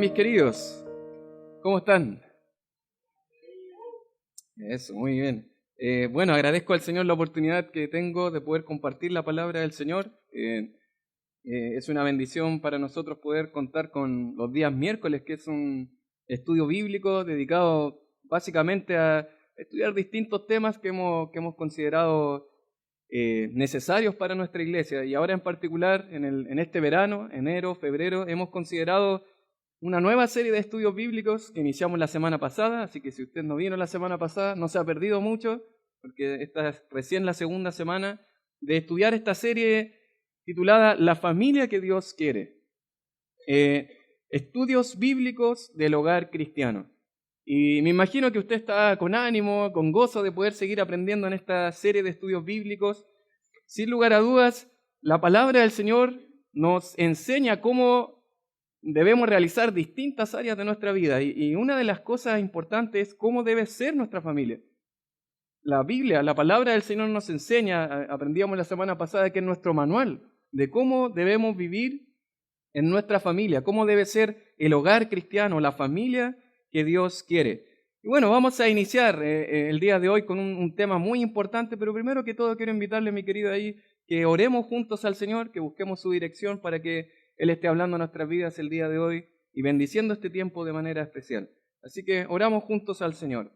mis queridos? ¿Cómo están? Eso, muy bien. Bueno, agradezco al Señor la oportunidad que tengo de poder compartir la palabra del Señor. Es una bendición para nosotros poder contar con los días miércoles, que es un estudio bíblico dedicado básicamente a estudiar distintos temas que hemos considerado necesarios para nuestra iglesia. Y ahora en particular, en este verano, enero, febrero, hemos considerado una nueva serie de estudios bíblicos que iniciamos la semana pasada, así que si usted no vino la semana pasada, no se ha perdido mucho, porque esta es recién la segunda semana de estudiar esta serie titulada La familia que Dios quiere. Estudios bíblicos del hogar cristiano. Y me imagino que usted está con ánimo, con gozo de poder seguir aprendiendo en esta serie de estudios bíblicos. Sin lugar a dudas, la palabra del Señor nos enseña cómo debemos realizar distintas áreas de nuestra vida. Y una de las cosas importantes es cómo debe ser nuestra familia. La Biblia, la palabra del Señor nos enseña, aprendíamos la semana pasada, que es nuestro manual de cómo debemos vivir en nuestra familia, cómo debe ser el hogar cristiano, la familia que Dios quiere. Y bueno, vamos a iniciar el día de hoy con un tema muy importante, pero primero que todo quiero invitarle, mi querido, ahí, que oremos juntos al Señor, que busquemos su dirección para que Él esté hablando a nuestras vidas el día de hoy y bendiciendo este tiempo de manera especial. Así que oramos juntos al Señor.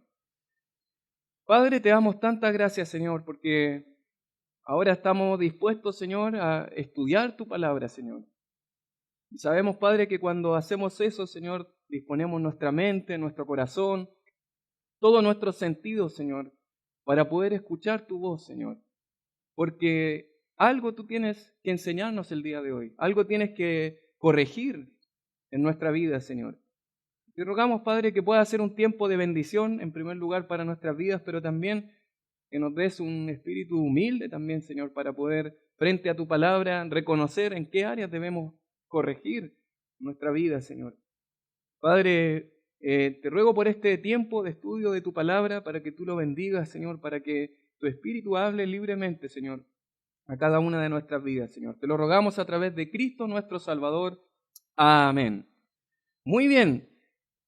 Padre, te damos tantas gracias, Señor, porque ahora estamos dispuestos, Señor, a estudiar tu palabra, Señor. Y sabemos, Padre, que cuando hacemos eso, Señor, disponemos nuestra mente, nuestro corazón, todos nuestros sentidos, Señor, para poder escuchar tu voz, Señor. Porque algo tú tienes que enseñarnos el día de hoy, algo tienes que corregir en nuestra vida, Señor. Te rogamos, Padre, que pueda ser un tiempo de bendición, en primer lugar, para nuestras vidas, pero también que nos des un espíritu humilde también, Señor, para poder, frente a tu palabra, reconocer en qué áreas debemos corregir nuestra vida, Señor. Padre, te ruego por este tiempo de estudio de tu palabra, para que tú lo bendigas, Señor, para que tu espíritu hable libremente, Señor, a cada una de nuestras vidas, Señor. Te lo rogamos a través de Cristo nuestro Salvador. Amén. Muy bien.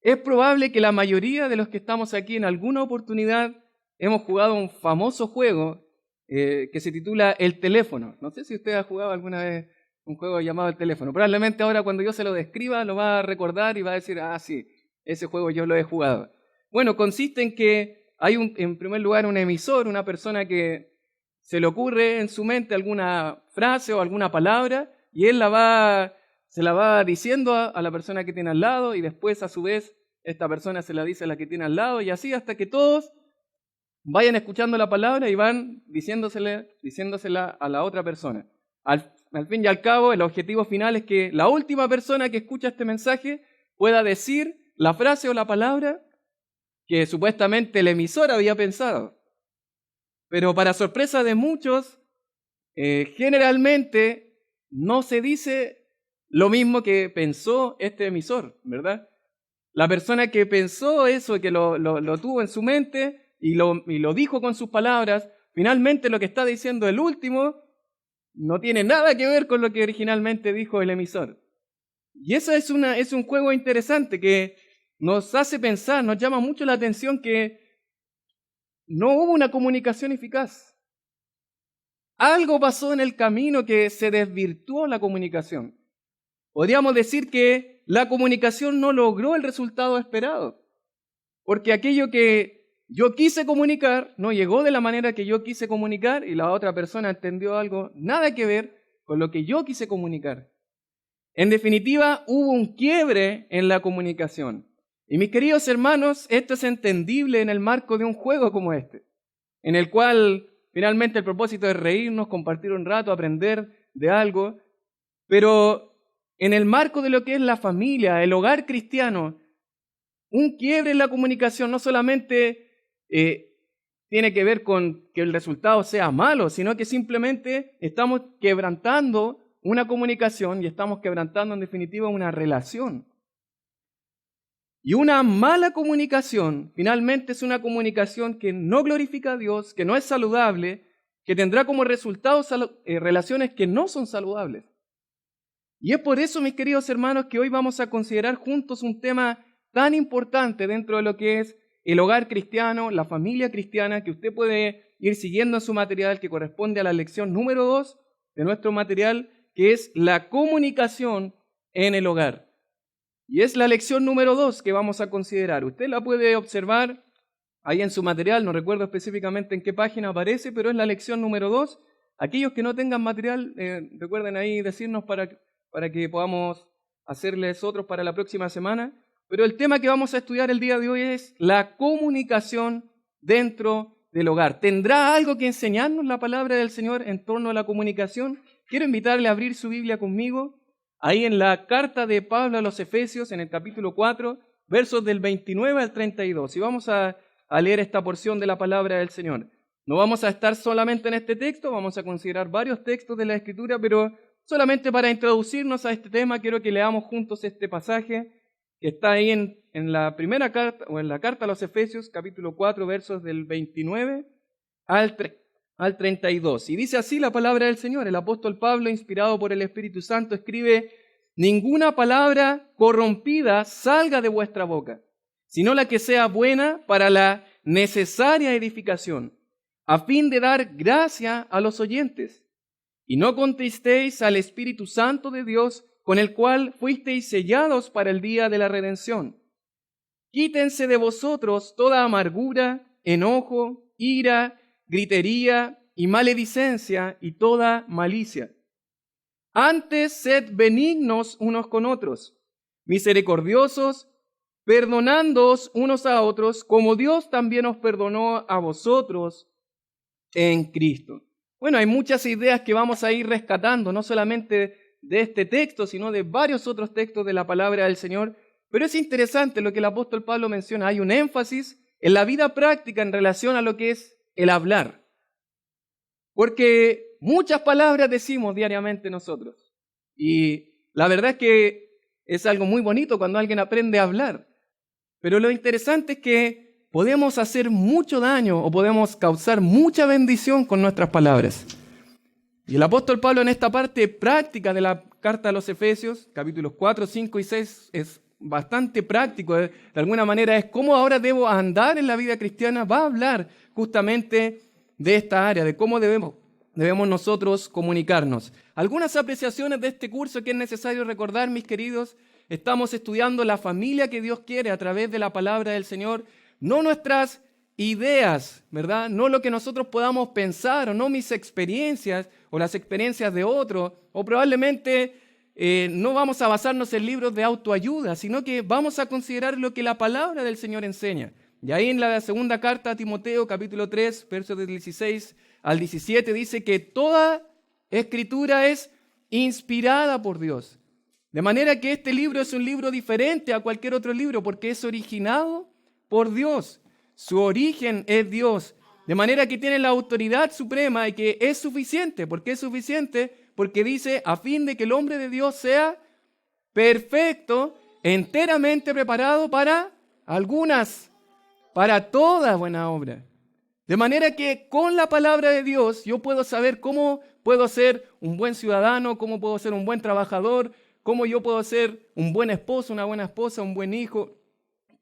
Es probable que la mayoría de los que estamos aquí en alguna oportunidad hemos jugado un famoso juego que se titula El teléfono. No sé si usted ha jugado alguna vez un juego llamado El teléfono. Probablemente ahora cuando yo se lo describa lo va a recordar y va a decir, ah, sí, ese juego yo lo he jugado. Bueno, consiste en que hay en primer lugar un emisor, una persona que se le ocurre en su mente alguna frase o alguna palabra y él se la va diciendo a la persona que tiene al lado y después a su vez esta persona se la dice a la que tiene al lado y así hasta que todos vayan escuchando la palabra y van diciéndosela a la otra persona. Al fin y al cabo, el objetivo final es que la última persona que escucha este mensaje pueda decir la frase o la palabra que supuestamente el emisor había pensado. Pero para sorpresa de muchos, generalmente no se dice lo mismo que pensó este emisor, ¿verdad? La persona que pensó eso, que lo tuvo en su mente y lo dijo con sus palabras, finalmente lo que está diciendo el último no tiene nada que ver con lo que originalmente dijo el emisor. Y eso es un juego interesante que nos hace pensar, nos llama mucho la atención que no hubo una comunicación eficaz. Algo pasó en el camino que se desvirtuó la comunicación. Podríamos decir que la comunicación no logró el resultado esperado, porque aquello que yo quise comunicar no llegó de la manera que yo quise comunicar y la otra persona entendió algo nada que ver con lo que yo quise comunicar. En definitiva, hubo un quiebre en la comunicación. Y mis queridos hermanos, esto es entendible en el marco de un juego como este, en el cual finalmente el propósito es reírnos, compartir un rato, aprender de algo, pero en el marco de lo que es la familia, el hogar cristiano, un quiebre en la comunicación no solamente tiene que ver con que el resultado sea malo, sino que simplemente estamos quebrantando una comunicación y estamos quebrantando en definitiva una relación. Y una mala comunicación finalmente es una comunicación que no glorifica a Dios, que no es saludable, que tendrá como resultado relaciones que no son saludables. Y es por eso, mis queridos hermanos, que hoy vamos a considerar juntos un tema tan importante dentro de lo que es el hogar cristiano, la familia cristiana, que usted puede ir siguiendo en su material, que corresponde a la lección número 2 de nuestro material, que es la comunicación en el hogar. Y es la lección número 2 que vamos a considerar. Usted la puede observar ahí en su material, no recuerdo específicamente en qué página aparece, pero es la lección número 2. Aquellos que no tengan material, recuerden ahí decirnos para que podamos hacerles otros para la próxima semana. Pero el tema que vamos a estudiar el día de hoy es la comunicación dentro del hogar. ¿Tendrá algo que enseñarnos la palabra del Señor en torno a la comunicación? Quiero invitarle a abrir su Biblia conmigo, ahí en la carta de Pablo a los Efesios, en el capítulo 4, versos del 29 al 32. Y vamos a leer esta porción de la palabra del Señor. No vamos a estar solamente en este texto, vamos a considerar varios textos de la Escritura, pero solamente para introducirnos a este tema, quiero que leamos juntos este pasaje que está ahí en la primera carta, o en la carta a los Efesios, capítulo 4, versos del 29 al 32. Y dice así la palabra del Señor. El apóstol Pablo, inspirado por el Espíritu Santo, escribe: ninguna palabra corrompida salga de vuestra boca, sino la que sea buena para la necesaria edificación, a fin de dar gracia a los oyentes. Y no contristéis al Espíritu Santo de Dios, con el cual fuisteis sellados para el día de la redención. Quítense de vosotros toda amargura, enojo, ira, gritería y maledicencia y toda malicia. Antes sed benignos unos con otros, misericordiosos, perdonándoos unos a otros, como Dios también os perdonó a vosotros en Cristo. Bueno, hay muchas ideas que vamos a ir rescatando, no solamente de este texto, sino de varios otros textos de la palabra del Señor. Pero es interesante lo que el apóstol Pablo menciona. Hay un énfasis en la vida práctica en relación a lo que es el hablar. Porque muchas palabras decimos diariamente nosotros. Y la verdad es que es algo muy bonito cuando alguien aprende a hablar. Pero lo interesante es que podemos hacer mucho daño o podemos causar mucha bendición con nuestras palabras. Y el apóstol Pablo en esta parte práctica de la carta a los Efesios, capítulos 4, 5 y 6, es bastante práctico. De alguna manera es cómo ahora debo andar en la vida cristiana. Va a hablar justamente de esta área, de cómo debemos nosotros comunicarnos. Algunas apreciaciones de este curso que es necesario recordar, mis queridos. Estamos estudiando la familia que Dios quiere a través de la palabra del Señor, no nuestras ideas, ¿verdad? No lo que nosotros podamos pensar o no mis experiencias o las experiencias de otros, o probablemente no vamos a basarnos en libros de autoayuda, sino que vamos a considerar lo que la palabra del Señor enseña. Y ahí en la segunda carta a Timoteo, capítulo 3, versos del 16 al 17, dice que toda escritura es inspirada por Dios. De manera que este libro es un libro diferente a cualquier otro libro porque es originado por Dios. Su origen es Dios, de manera que tiene la autoridad suprema y que es suficiente. ¿Por qué es suficiente? Porque dice, a fin de que el hombre de Dios sea perfecto, enteramente preparado para toda buena obra. De manera que con la palabra de Dios yo puedo saber cómo puedo ser un buen ciudadano, cómo puedo ser un buen trabajador, cómo yo puedo ser un buen esposo, una buena esposa, un buen hijo.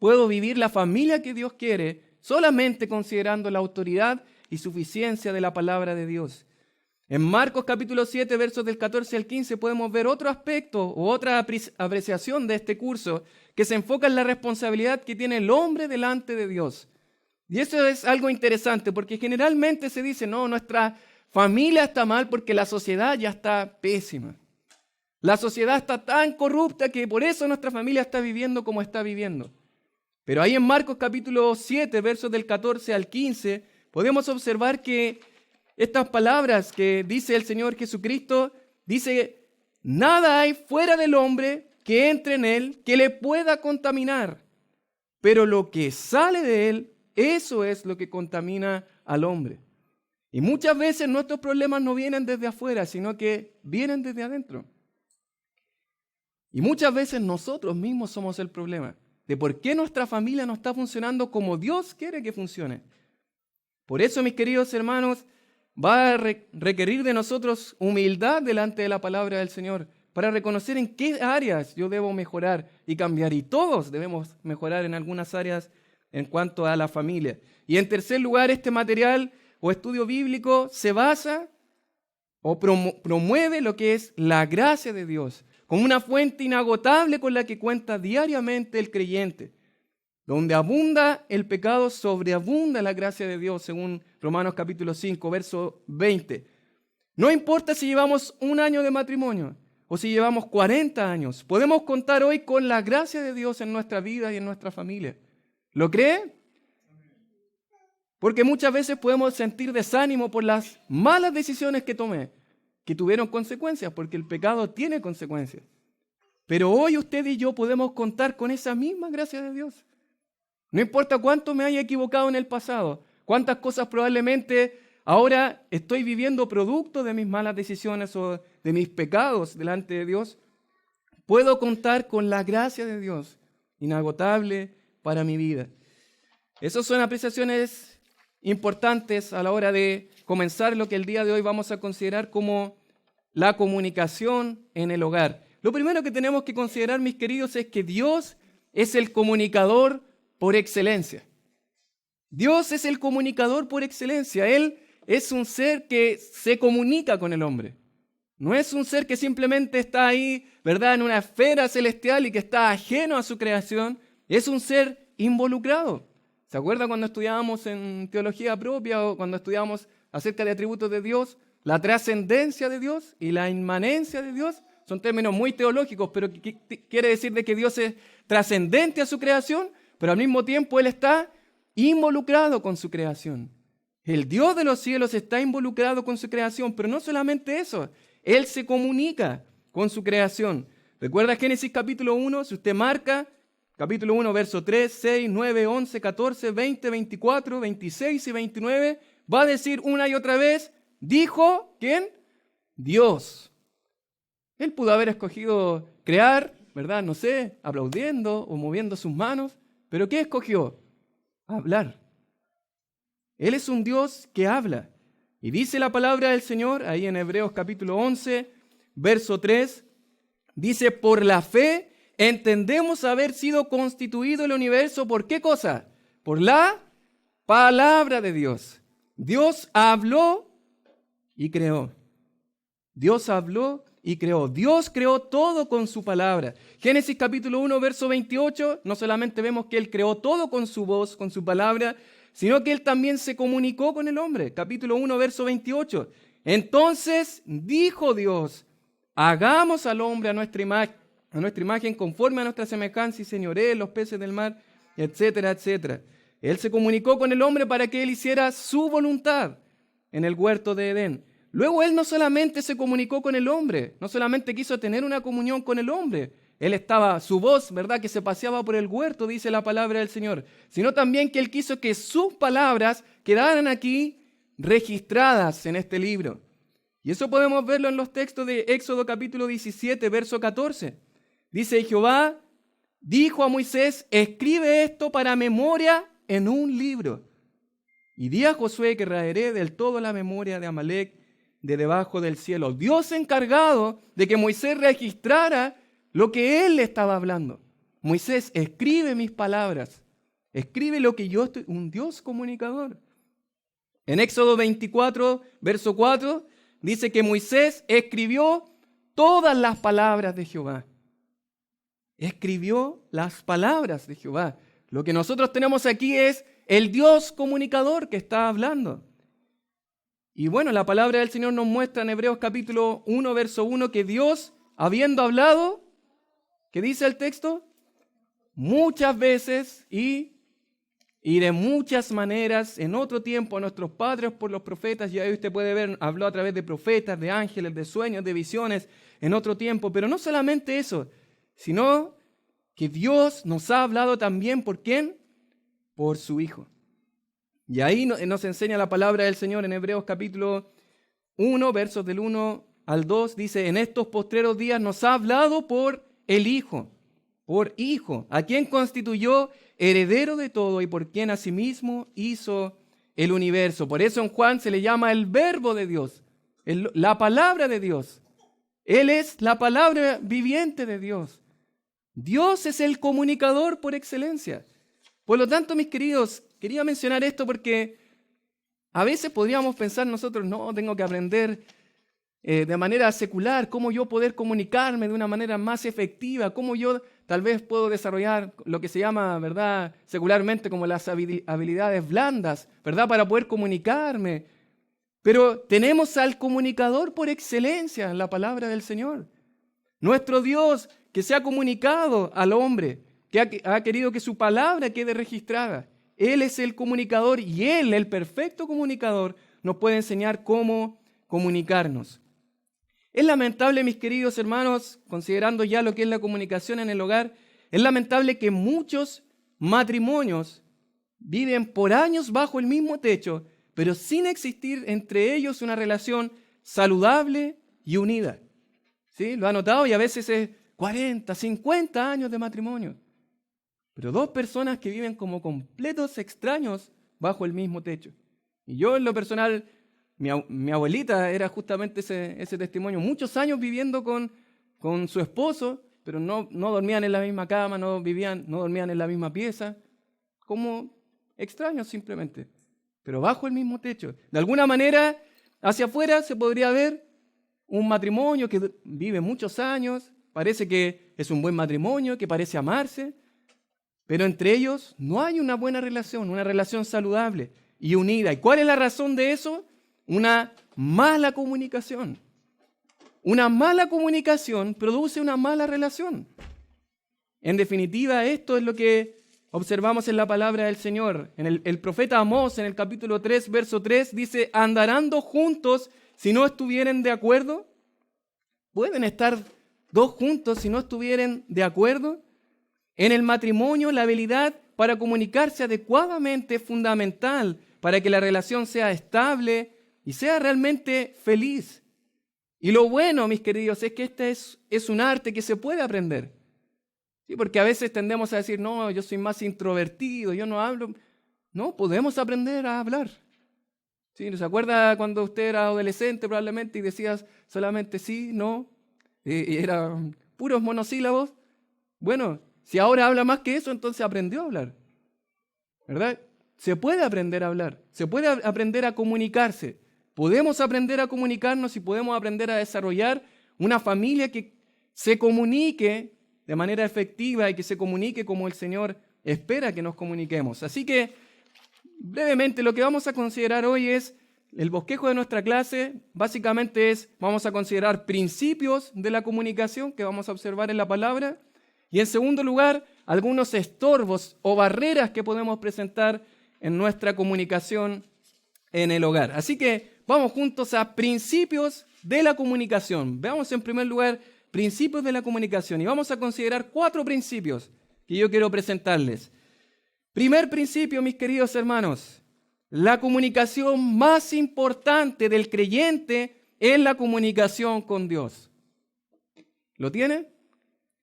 Puedo vivir la familia que Dios quiere solamente considerando la autoridad y suficiencia de la palabra de Dios. En Marcos capítulo 7, versos del 14 al 15, podemos ver otro aspecto o otra apreciación de este curso que se enfoca en la responsabilidad que tiene el hombre delante de Dios. Y eso es algo interesante porque generalmente se dice, no, nuestra familia está mal porque la sociedad ya está pésima. La sociedad está tan corrupta que por eso nuestra familia está viviendo como está viviendo. Pero ahí en Marcos capítulo 7, versos del 14 al 15, podemos observar que estas palabras que dice el Señor Jesucristo, dice, nada hay fuera del hombre que entre en él que le pueda contaminar, pero lo que sale de él, eso es lo que contamina al hombre. Y muchas veces nuestros problemas no vienen desde afuera, sino que vienen desde adentro. Y muchas veces nosotros mismos somos el problema de por qué nuestra familia no está funcionando como Dios quiere que funcione. Por eso, mis queridos hermanos, va a requerir de nosotros humildad delante de la palabra del Señor para reconocer en qué áreas yo debo mejorar y cambiar. Y todos debemos mejorar en algunas áreas en cuanto a la familia. Y en tercer lugar, este material o estudio bíblico se basa o promueve lo que es la gracia de Dios, como una fuente inagotable con la que cuenta diariamente el creyente. Donde abunda el pecado, sobreabunda la gracia de Dios, según Romanos capítulo 5, verso 20. No importa si llevamos 1 año de matrimonio o si llevamos 40 años, podemos contar hoy con la gracia de Dios en nuestra vida y en nuestra familia. ¿Lo cree? Porque muchas veces podemos sentir desánimo por las malas decisiones que tomé, que tuvieron consecuencias, porque el pecado tiene consecuencias. Pero hoy usted y yo podemos contar con esa misma gracia de Dios. No importa cuánto me haya equivocado en el pasado, cuántas cosas probablemente ahora estoy viviendo producto de mis malas decisiones o de mis pecados delante de Dios, puedo contar con la gracia de Dios, inagotable para mi vida. Esas son apreciaciones importantes a la hora de comenzar lo que el día de hoy vamos a considerar como la comunicación en el hogar. Lo primero que tenemos que considerar, mis queridos, es que Dios es el comunicador por excelencia. Dios es el comunicador por excelencia. Él es un ser que se comunica con el hombre. No es un ser que simplemente está ahí, ¿verdad?, en una esfera celestial y que está ajeno a su creación. Es un ser involucrado. ¿Se acuerda cuando estudiábamos en teología propia o cuando estudiábamos acerca de atributos de Dios? La trascendencia de Dios y la inmanencia de Dios son términos muy teológicos, pero quiere decir de que Dios es trascendente a su creación, pero al mismo tiempo Él está involucrado con su creación. El Dios de los cielos está involucrado con su creación, pero no solamente eso, Él se comunica con su creación. ¿Recuerda Génesis capítulo 1? Si usted marca, capítulo 1, verso 3, 6, 9, 11, 14, 20, 24, 26 y 29, va a decir una y otra vez, dijo, ¿quién? Dios. Él pudo haber escogido crear, ¿verdad? No sé, aplaudiendo o moviendo sus manos, pero ¿qué escogió? Hablar. Él es un Dios que habla. Y dice la palabra del Señor, ahí en Hebreos capítulo 11, verso 3, dice, por la fe entendemos haber sido constituido el universo, ¿por qué cosa? Por la palabra de Dios. Dios habló y creó. Dios habló y creó. Dios creó todo con su palabra. Génesis capítulo 1, verso 28, no solamente vemos que Él creó todo con su voz, con su palabra, sino que Él también se comunicó con el hombre. Capítulo 1, verso 28. Entonces dijo Dios, hagamos al hombre a nuestra imagen, conforme a nuestra semejanza y señoree los peces del mar, etcétera, etcétera. Él se comunicó con el hombre para que Él hiciera su voluntad en el huerto de Edén. Luego Él no solamente se comunicó con el hombre, no solamente quiso tener una comunión con el hombre, Él estaba, su voz, ¿verdad?, que se paseaba por el huerto, dice la palabra del Señor, sino también que Él quiso que sus palabras quedaran aquí registradas en este libro. Y eso podemos verlo en los textos de Éxodo capítulo 17, verso 14. Dice, Jehová dijo a Moisés, escribe esto para memoria en un libro. Y di a Josué que raeré del todo la memoria de Amalec de debajo del cielo. Dios encargado de que Moisés registrara lo que él estaba hablando. Moisés, escribe mis palabras. Escribe lo que yo estoy... Un Dios comunicador. En Éxodo 24, verso 4, dice que Moisés escribió todas las palabras de Jehová. Escribió las palabras de Jehová. Lo que nosotros tenemos aquí es el Dios comunicador que está hablando. Y bueno, la palabra del Señor nos muestra en Hebreos capítulo 1, verso 1, que Dios, habiendo hablado, ¿qué dice el texto? Muchas veces y de muchas maneras, en otro tiempo, a nuestros padres por los profetas, y ahí usted puede ver, habló a través de profetas, de ángeles, de sueños, de visiones, en otro tiempo. Pero no solamente eso, sino que Dios nos ha hablado también, ¿por quién? Por su Hijo. Y ahí nos enseña la palabra del Señor en Hebreos capítulo 1, versos del 1 al 2, dice, en estos postreros días nos ha hablado por el Hijo, a quien constituyó heredero de todo y por quien asimismo hizo el universo. Por eso en Juan se le llama el verbo de Dios, la palabra de Dios. Él es la palabra viviente de Dios. Dios es el comunicador por excelencia. Por lo tanto, mis queridos, quería mencionar esto porque a veces podríamos pensar nosotros, no, tengo que aprender de manera secular, cómo yo poder comunicarme de una manera más efectiva, cómo yo tal vez puedo desarrollar lo que se llama, ¿verdad?, secularmente como las habilidades blandas, ¿verdad?, para poder comunicarme. Pero tenemos al comunicador por excelencia, la palabra del Señor. Nuestro Dios que se ha comunicado al hombre, que ha querido que su palabra quede registrada. Él es el comunicador y Él, el perfecto comunicador, nos puede enseñar cómo comunicarnos. Es lamentable, mis queridos hermanos, considerando ya lo que es la comunicación en el hogar, es lamentable que muchos matrimonios viven por años bajo el mismo techo, pero sin existir entre ellos una relación saludable y unida. ¿Sí? ¿Lo ha notado? Y a veces es 40, 50 años de matrimonio. Pero dos personas que viven como completos extraños bajo el mismo techo. Y yo en lo personal, mi abuelita era justamente ese testimonio. Muchos años viviendo con su esposo, pero no dormían en la misma cama, no dormían en la misma pieza. Como extraños simplemente, pero bajo el mismo techo. De alguna manera, hacia afuera se podría ver un matrimonio que vive muchos años, parece que es un buen matrimonio, que parece amarse, pero entre ellos no hay una buena relación, una relación saludable y unida. ¿Y cuál es la razón de eso? Una mala comunicación. Una mala comunicación produce una mala relación. En definitiva, esto es lo que observamos en la palabra del Señor. El profeta Amós, en el capítulo 3, verso 3, dice, ¿andarán dos juntos si no estuvieren de acuerdo? ¿Pueden estar dos juntos si no estuvieren de acuerdo? En el matrimonio, la habilidad para comunicarse adecuadamente es fundamental para que la relación sea estable y sea realmente feliz. Y lo bueno, mis queridos, es que este es un arte que se puede aprender. Sí, porque a veces tendemos a decir, no, yo soy más introvertido, yo no hablo. No, podemos aprender a hablar. ¿Sí? ¿Se acuerda cuando usted era adolescente probablemente y decías solamente sí, no? Y eran puros monosílabos. Bueno, si ahora habla más que eso, entonces aprendió a hablar. ¿Verdad? Se puede aprender a hablar, se puede aprender a comunicarse. Podemos aprender a comunicarnos y podemos aprender a desarrollar una familia que se comunique de manera efectiva y que se comunique como el Señor espera que nos comuniquemos. Así que, brevemente, lo que vamos a considerar hoy es el bosquejo de nuestra clase. Básicamente vamos a considerar principios de la comunicación que vamos a observar en la palabra. Y en segundo lugar, algunos estorbos o barreras que podemos presentar en nuestra comunicación en el hogar. Así que vamos juntos a principios de la comunicación. Veamos en primer lugar principios de la comunicación y vamos a considerar 4 principios que yo quiero presentarles. Primer principio, mis queridos hermanos, la comunicación más importante del creyente es la comunicación con Dios. ¿Lo tiene?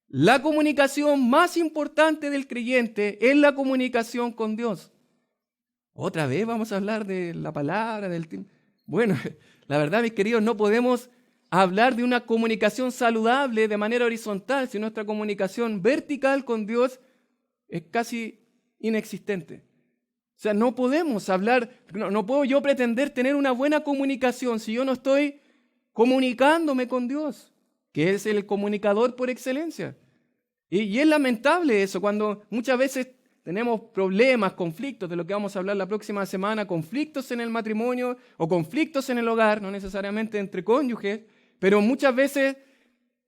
La comunicación más importante del creyente es la comunicación con Dios. Otra vez vamos a hablar de la palabra, del tiempo. Bueno, la verdad, mis queridos, no podemos hablar de una comunicación saludable de manera horizontal si nuestra comunicación vertical con Dios es casi inexistente. O sea, no podemos hablar, no puedo yo pretender tener una buena comunicación si yo no estoy comunicándome con Dios, que es el comunicador por excelencia. Y es lamentable eso, cuando muchas veces tenemos problemas, conflictos, de lo que vamos a hablar la próxima semana, conflictos en el matrimonio o conflictos en el hogar, no necesariamente entre cónyuges, pero muchas veces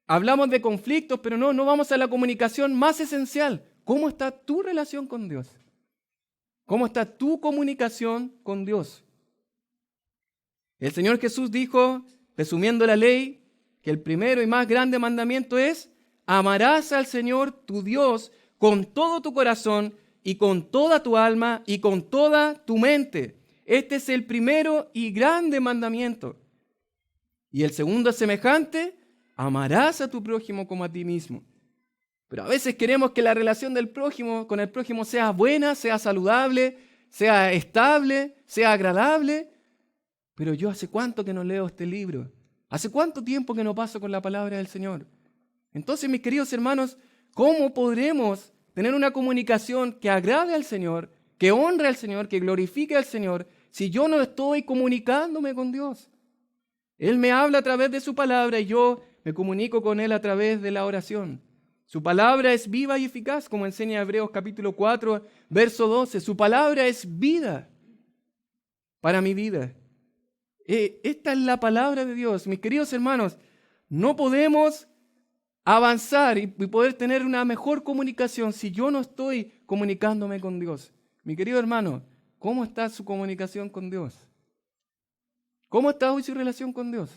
hablamos de conflictos, pero no vamos a la comunicación más esencial. ¿Cómo está tu relación con Dios? ¿Cómo está tu comunicación con Dios? El Señor Jesús dijo, resumiendo la ley, que el primero y más grande mandamiento es: amarás al Señor tu Dios con todo tu corazón y con toda tu alma y con toda tu mente. Este es el primero y grande mandamiento. Y el segundo es semejante: amarás a tu prójimo como a ti mismo. Pero a veces queremos que la relación del prójimo con el prójimo sea buena, sea saludable, sea estable, sea agradable. Pero yo hace cuánto que no leo este libro. ¿Hace cuánto tiempo que no paso con la palabra del Señor? Entonces, mis queridos hermanos, ¿cómo podremos tener una comunicación que agrade al Señor, que honre al Señor, que glorifique al Señor, si yo no estoy comunicándome con Dios? Él me habla a través de su palabra y yo me comunico con Él a través de la oración. Su palabra es viva y eficaz, como enseña Hebreos capítulo 4, verso 12. Su palabra es vida para mi vida. Esta es la palabra de Dios. Mis queridos hermanos, no podemos avanzar y poder tener una mejor comunicación si yo no estoy comunicándome con Dios. Mi querido hermano, ¿cómo está su comunicación con Dios? ¿Cómo está hoy su relación con Dios?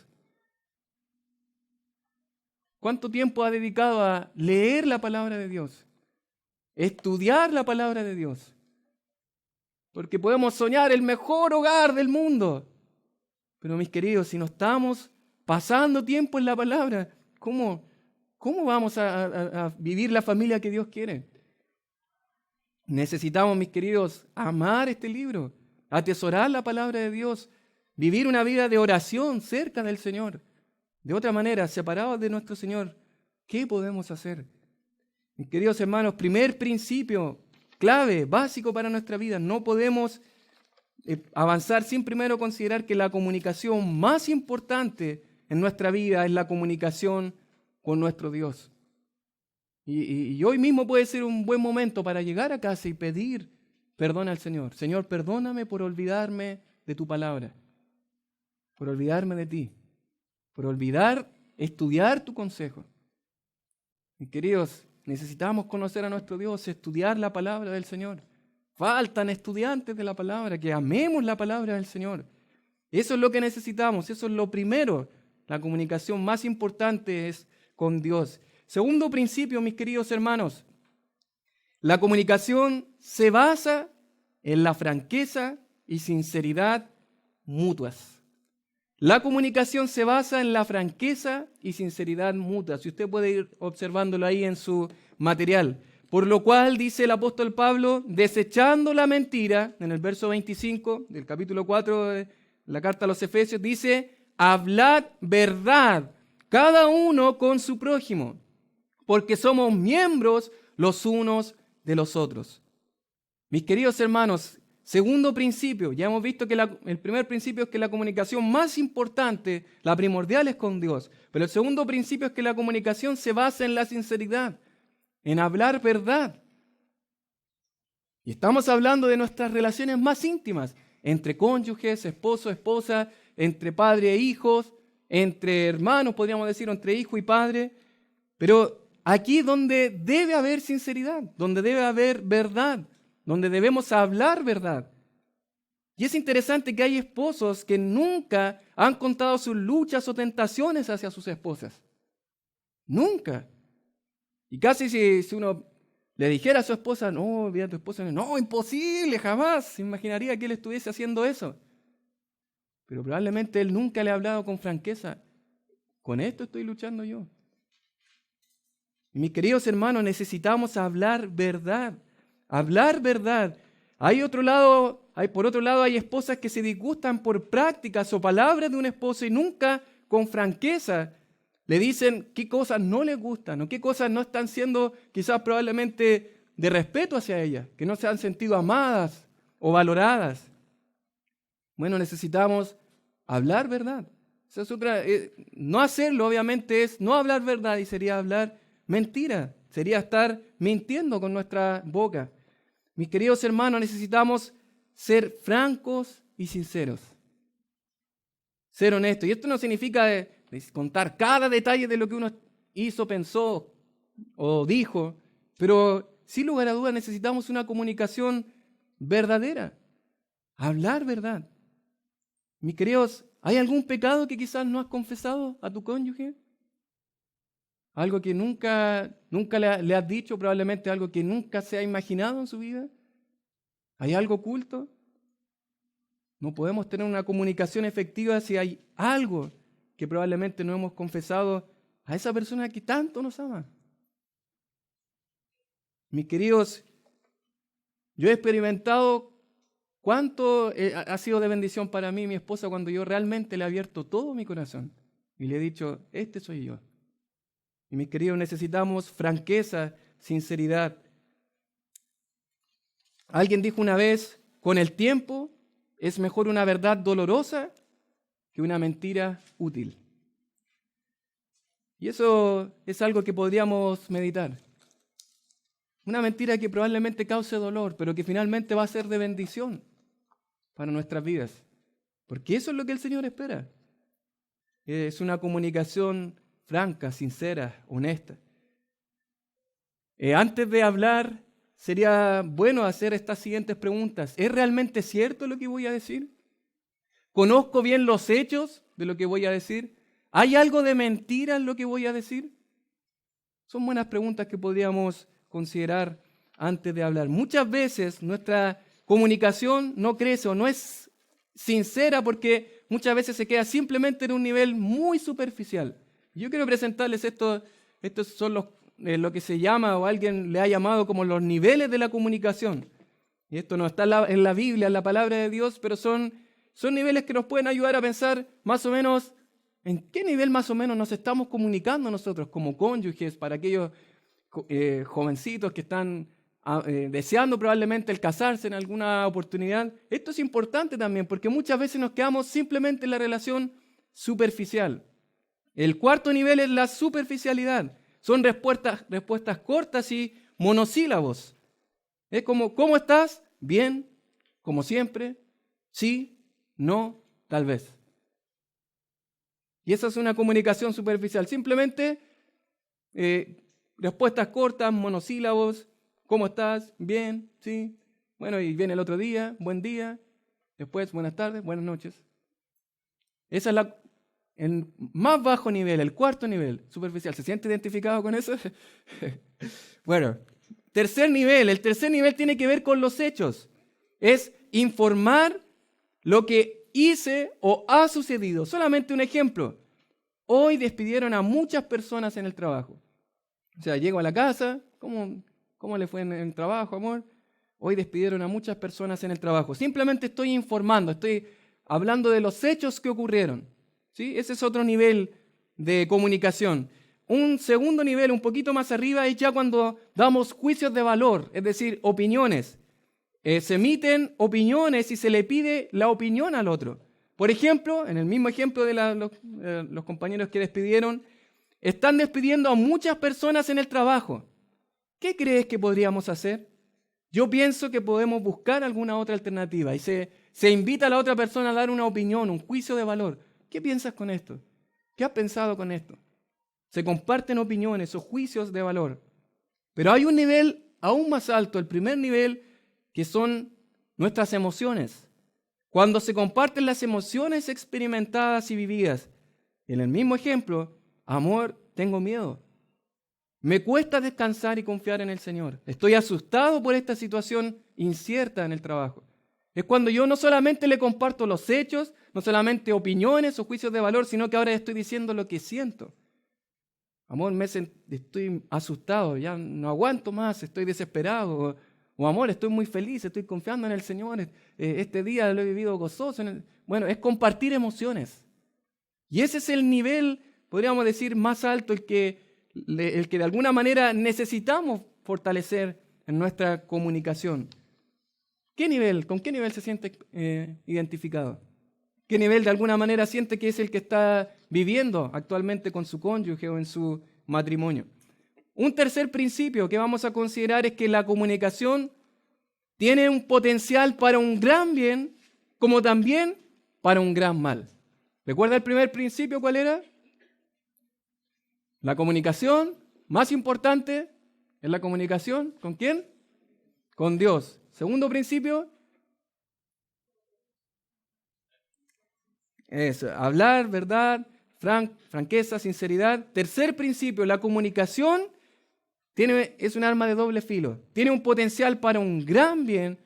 ¿Cuánto tiempo ha dedicado a leer la palabra de Dios? Estudiar la palabra de Dios. Porque podemos soñar el mejor hogar del mundo. Pero mis queridos, si no estamos pasando tiempo en la palabra, ¿cómo vamos a vivir la familia que Dios quiere? Necesitamos, mis queridos, amar este libro, atesorar la palabra de Dios, vivir una vida de oración cerca del Señor. De otra manera, separados de nuestro Señor, ¿qué podemos hacer? Mis queridos hermanos, primer principio, clave, básico para nuestra vida, no podemos avanzar sin primero considerar que la comunicación más importante en nuestra vida es la comunicación con nuestro Dios. Y hoy mismo puede ser un buen momento para llegar a casa y pedir perdón al Señor. Señor, perdóname por olvidarme de tu palabra, por olvidarme de ti, por olvidar estudiar tu consejo. Mis queridos, necesitamos conocer a nuestro Dios, estudiar la palabra del Señor. Faltan estudiantes de la palabra, que amemos la palabra del Señor. Eso es lo que necesitamos, eso es lo primero. La comunicación más importante es con Dios. Segundo principio, mis queridos hermanos, la comunicación se basa en la franqueza y sinceridad mutuas. La comunicación se basa en la franqueza y sinceridad mutuas. Si usted puede ir observándolo ahí en su material. Por lo cual, dice el apóstol Pablo, desechando la mentira, en el verso 25 del capítulo 4 de la carta a los Efesios, dice, hablad verdad, cada uno con su prójimo, porque somos miembros los unos de los otros. Mis queridos hermanos, segundo principio, ya hemos visto que el primer principio es que la comunicación más importante, la primordial es con Dios, pero el segundo principio es que la comunicación se basa en la sinceridad, en hablar verdad. Y estamos hablando de nuestras relaciones más íntimas, entre cónyuges, esposo, esposa, entre padre e hijos, entre hermanos, podríamos decir, entre hijo y padre, pero aquí donde debe haber sinceridad, donde debe haber verdad, donde debemos hablar verdad. Y es interesante que hay esposos que nunca han contado sus luchas o tentaciones hacia sus esposas. Nunca. Y casi si uno le dijera a su esposa, no, mira, tu esposa, no, imposible, jamás se imaginaría que él estuviese haciendo eso. Pero probablemente él nunca le ha hablado con franqueza. Con esto estoy luchando yo. Y mis queridos hermanos, necesitamos hablar verdad. Hablar verdad. Por otro lado, hay esposas que se disgustan por prácticas o palabras de un esposo y nunca con franqueza le dicen qué cosas no les gustan o qué cosas no están siendo quizás probablemente de respeto hacia ellas, que no se han sentido amadas o valoradas. Bueno, necesitamos hablar verdad. Esa es otra, no hacerlo obviamente es no hablar verdad y sería hablar mentira, sería estar mintiendo con nuestra boca. Mis queridos hermanos, necesitamos ser francos y sinceros. Ser honestos. Y esto no significa contar cada detalle de lo que uno hizo, pensó o dijo, pero sin lugar a dudas necesitamos una comunicación verdadera. Hablar verdad. Mis queridos, ¿hay algún pecado que quizás no has confesado a tu cónyuge? Algo que nunca le has dicho, probablemente algo que nunca se ha imaginado en su vida. ¿Hay algo oculto? No podemos tener una comunicación efectiva si hay algo que probablemente no hemos confesado a esa persona que tanto nos ama. Mis queridos, yo he experimentado cuánto ha sido de bendición para mí y mi esposa cuando yo realmente le he abierto todo mi corazón. y le he dicho, este soy yo. Y mis queridos, necesitamos franqueza, sinceridad. Alguien dijo una vez, con el tiempo es mejor una verdad dolorosa que una mentira útil. Y eso es algo que podríamos meditar. Una mentira que probablemente cause dolor, pero que finalmente va a ser de bendición para nuestras vidas. Porque eso es lo que el Señor espera. Es una comunicación franca, sincera, honesta. Antes de hablar, sería bueno hacer estas siguientes preguntas. ¿Es realmente cierto lo que voy a decir? ¿Conozco bien los hechos de lo que voy a decir? ¿Hay algo de mentira en lo que voy a decir? Son buenas preguntas que podríamos considerar antes de hablar. Muchas veces nuestra comunicación no crece o no es sincera porque muchas veces se queda simplemente en un nivel muy superficial. Yo quiero presentarles estos son lo que se llama o alguien le ha llamado como los niveles de la comunicación. Y esto no está en la Biblia, en la palabra de Dios, pero son niveles que nos pueden ayudar a pensar más o menos en qué nivel más o menos nos estamos comunicando nosotros como cónyuges, para aquellos jovencitos que están deseando probablemente el casarse en alguna oportunidad. Esto es importante también porque muchas veces nos quedamos simplemente en la relación superficial. El cuarto nivel es la superficialidad. Son respuestas cortas y monosílabos. Es como, ¿cómo estás? Bien, como siempre, sí, no, tal vez. Y esa es una comunicación superficial. Simplemente respuestas cortas, monosílabos. ¿Cómo estás? Bien, sí. Bueno, y viene el otro día, buen día. Después, buenas tardes, buenas noches. Esa es el más bajo nivel, el cuarto nivel, superficial. ¿Se siente identificado con eso? Bueno, tercer nivel. El tercer nivel tiene que ver con los hechos. Es informar lo que hice o ha sucedido. Solamente un ejemplo. Hoy despidieron a muchas personas en el trabajo. O sea, llego a la casa, ¿cómo le fue en el trabajo, amor? Hoy despidieron a muchas personas en el trabajo. Simplemente estoy informando, estoy hablando de los hechos que ocurrieron. ¿Sí? Ese es otro nivel de comunicación. Un segundo nivel, un poquito más arriba, es ya cuando damos juicios de valor, es decir, opiniones. Se emiten opiniones y se le pide la opinión al otro. Por ejemplo, en el mismo ejemplo de los compañeros que despidieron, están despidiendo a muchas personas en el trabajo. ¿Qué crees que podríamos hacer? Yo pienso que podemos buscar alguna otra alternativa y se invita a la otra persona a dar una opinión, un juicio de valor. ¿Qué piensas con esto? ¿Qué has pensado con esto? Se comparten opiniones o juicios de valor. Pero hay un nivel aún más alto, el primer nivel, que son nuestras emociones. Cuando se comparten las emociones experimentadas y vividas. En el mismo ejemplo, amor, tengo miedo. Me cuesta descansar y confiar en el Señor. Estoy asustado por esta situación incierta en el trabajo. Es cuando yo no solamente le comparto los hechos, no solamente opiniones o juicios de valor, sino que ahora estoy diciendo lo que siento. Amor, estoy asustado, ya no aguanto más, estoy desesperado. O amor, estoy muy feliz, estoy confiando en el Señor, este día lo he vivido gozoso. Bueno, es compartir emociones. Y ese es el nivel, podríamos decir, más alto, el que de alguna manera necesitamos fortalecer en nuestra comunicación. ¿Con qué nivel se siente identificado? ¿Qué nivel de alguna manera siente que es el que está viviendo actualmente con su cónyuge o en su matrimonio? Un tercer principio que vamos a considerar es que la comunicación tiene un potencial para un gran bien, como también para un gran mal. ¿Recuerda el primer principio cuál era? La comunicación más importante es la comunicación ¿con quién? Con Dios. Segundo principio es hablar, verdad, franqueza, sinceridad. Tercer principio, la comunicación es un arma de doble filo. Tiene un potencial para un gran bien,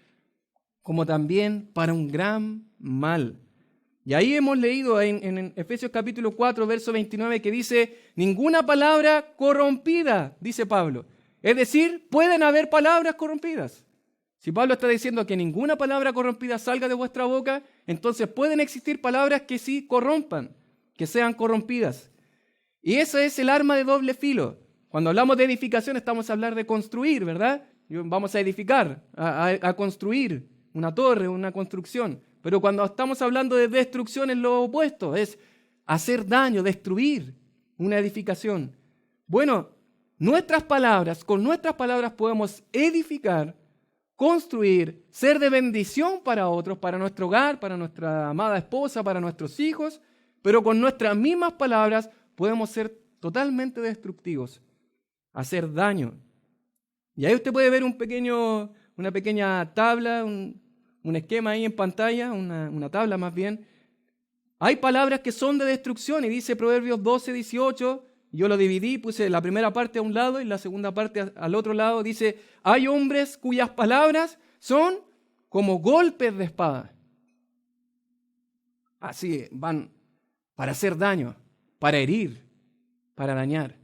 como también para un gran mal. Y ahí hemos leído en Efesios capítulo 4, verso 29, que dice, ninguna palabra corrompida, dice Pablo. Es decir, pueden haber palabras corrompidas. Si Pablo está diciendo que ninguna palabra corrompida salga de vuestra boca, entonces pueden existir palabras que sí corrompan. que sean corrompidas. Y eso es el arma de doble filo. Cuando hablamos de edificación estamos hablando de construir, ¿verdad? Vamos a edificar, a construir una torre, una construcción. Pero cuando estamos hablando de destrucción es lo opuesto, es hacer daño, destruir una edificación. Bueno, con nuestras palabras podemos edificar, construir, ser de bendición para otros, para nuestro hogar, para nuestra amada esposa, para nuestros hijos, pero con nuestras mismas palabras podemos ser totalmente destructivos, hacer daño. Y ahí usted puede ver una pequeña tabla, un esquema ahí en pantalla, una tabla más bien. Hay palabras que son de destrucción y dice Proverbios 12, 18, yo lo dividí, puse la primera parte a un lado y la segunda parte al otro lado. Dice, hay hombres cuyas palabras son como golpes de espada. Así van para hacer daño, para herir, para dañar.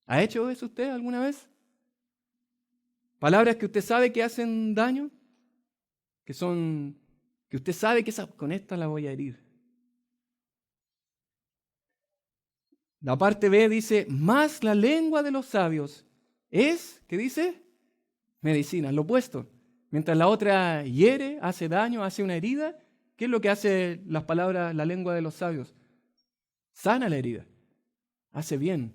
¿Ha hecho eso usted alguna vez? Palabras que usted sabe que hacen daño, que usted sabe que con esta la voy a herir. La parte B dice, más la lengua de los sabios es, ¿qué dice? Medicina, lo opuesto. Mientras la otra hiere, hace daño, hace una herida, ¿qué es lo que hace las palabras, la lengua de los sabios? Sana la herida, hace bien.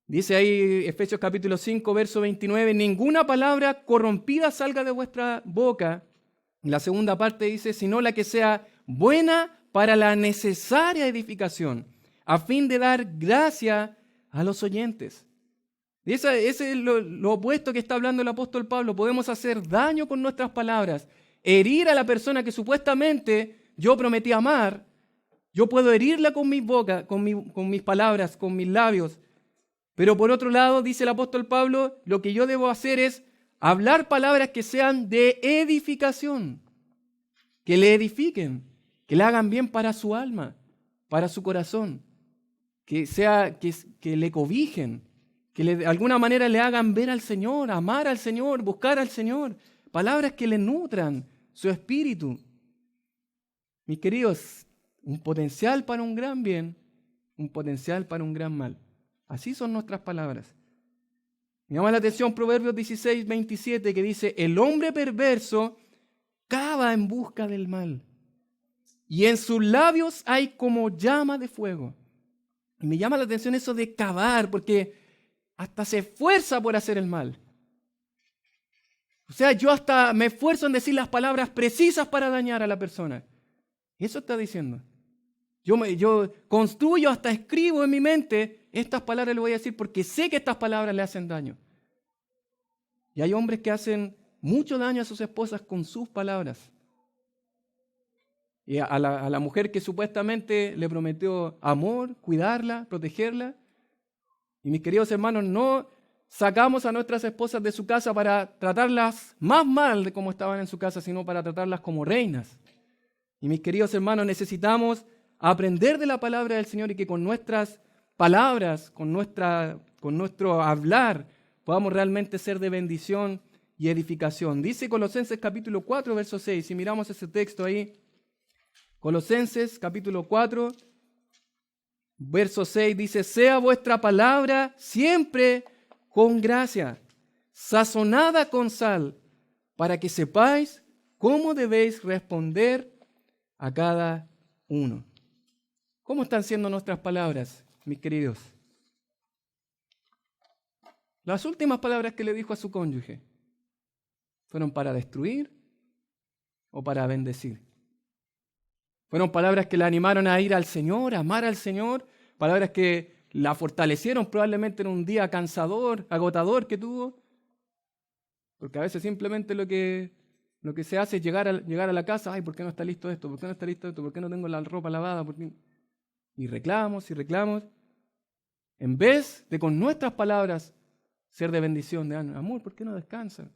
Dice ahí Efesios capítulo 5, verso 29, ninguna palabra corrompida salga de vuestra boca. La segunda parte dice, sino la que sea buena para la necesaria edificación, a fin de dar gracia a los oyentes. Y ese es lo opuesto que está hablando el apóstol Pablo. Podemos hacer daño con nuestras palabras, herir a la persona que supuestamente yo prometí amar. Yo puedo herirla con mi boca, con mis palabras, con mis labios. Pero por otro lado, dice el apóstol Pablo, lo que yo debo hacer es hablar palabras que sean de edificación, que le edifiquen, que le hagan bien para su alma, para su corazón, que le cobijen, que de alguna manera le hagan ver al Señor, amar al Señor, buscar al Señor, palabras que le nutran su espíritu. Mis queridos, un potencial para un gran bien, un potencial para un gran mal. Así son nuestras palabras. Me llama la atención Proverbios 16, 27, que dice, el hombre perverso cava en busca del mal, y en sus labios hay como llama de fuego. Y me llama la atención eso de cavar, porque hasta se esfuerza por hacer el mal. O sea, yo hasta me esfuerzo en decir las palabras precisas para dañar a la persona. Eso está diciendo. Yo construyo, hasta escribo en mi mente, estas palabras le voy a decir porque sé que estas palabras le hacen daño. Y hay hombres que hacen mucho daño a sus esposas con sus palabras. Y a la mujer que supuestamente le prometió amor, cuidarla, protegerla. Y mis queridos hermanos, no sacamos a nuestras esposas de su casa para tratarlas más mal de como estaban en su casa, sino para tratarlas como reinas. Y mis queridos hermanos, necesitamos aprender de la palabra del Señor y que con nuestras palabras, con nuestro hablar, podamos realmente ser de bendición y edificación. Dice Colosenses capítulo 4, verso 6, si miramos ese texto ahí, Colosenses capítulo 4, verso 6 dice, sea vuestra palabra siempre con gracia, sazonada con sal, para que sepáis cómo debéis responder a cada uno. ¿Cómo están siendo nuestras palabras, mis queridos? Las últimas palabras que le dijo a su cónyuge, ¿fueron para destruir o para bendecir? Fueron palabras que la animaron a ir al Señor, a amar al Señor, palabras que la fortalecieron probablemente en un día cansador, agotador que tuvo, porque a veces simplemente lo que se hace es llegar a la casa, ay, ¿por qué no está listo esto? ¿Por qué no está listo esto? ¿Por qué no tengo la ropa lavada? Y reclamos, en vez de con nuestras palabras ser de bendición, de ánimo. Amor, ¿por qué no descansan?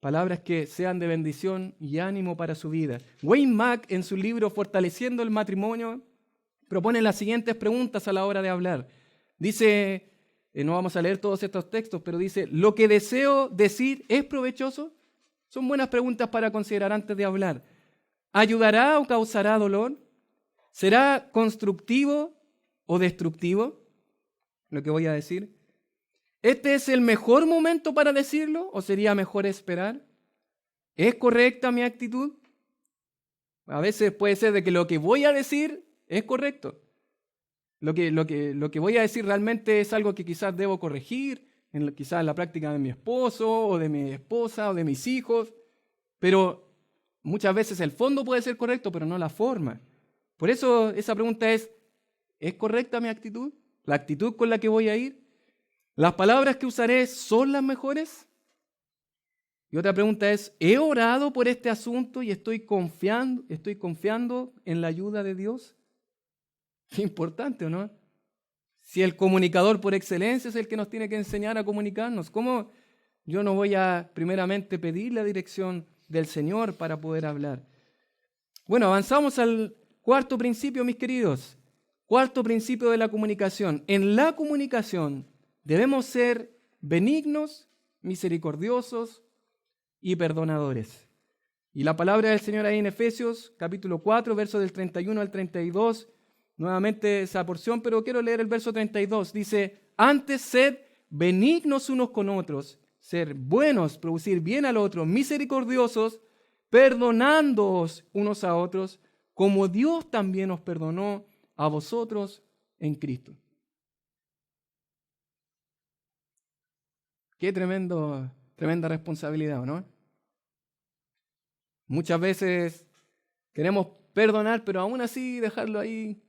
Palabras que sean de bendición y ánimo para su vida. Wayne Mack, en su libro Fortaleciendo el Matrimonio, propone las siguientes preguntas a la hora de hablar. Dice, no vamos a leer todos estos textos, pero dice, ¿lo que deseo decir es provechoso? Son buenas preguntas para considerar antes de hablar. ¿Ayudará o causará dolor? ¿Será constructivo o destructivo lo que voy a decir? ¿Este es el mejor momento para decirlo o sería mejor esperar? ¿Es correcta mi actitud? A veces puede ser de que lo que voy a decir es correcto. Lo que voy a decir realmente es algo que quizás debo corregir, quizás en la práctica de mi esposo o de mi esposa o de mis hijos, pero muchas veces el fondo puede ser correcto, pero no la forma. Por eso esa pregunta ¿es correcta mi actitud? ¿La actitud con la que voy a ir? ¿Las palabras que usaré son las mejores? Y otra pregunta es, ¿he orado por este asunto y estoy confiando en la ayuda de Dios? Qué importante, ¿o no? Si el comunicador por excelencia es el que nos tiene que enseñar a comunicarnos, ¿cómo yo no voy a primeramente pedir la dirección del Señor para poder hablar? Bueno, avanzamos al cuarto principio, mis queridos. Cuarto principio de la comunicación. En la comunicación debemos ser benignos, misericordiosos y perdonadores. Y la palabra del Señor ahí en Efesios, capítulo 4, versos del 31 al 32, nuevamente esa porción, pero quiero leer el verso 32. Dice, antes sed benignos unos con otros, ser buenos, producir bien al otro, misericordiosos, perdonándoos unos a otros, como Dios también os perdonó a vosotros en Cristo. Qué tremenda responsabilidad, ¿no? Muchas veces queremos perdonar, pero aún así dejarlo ahí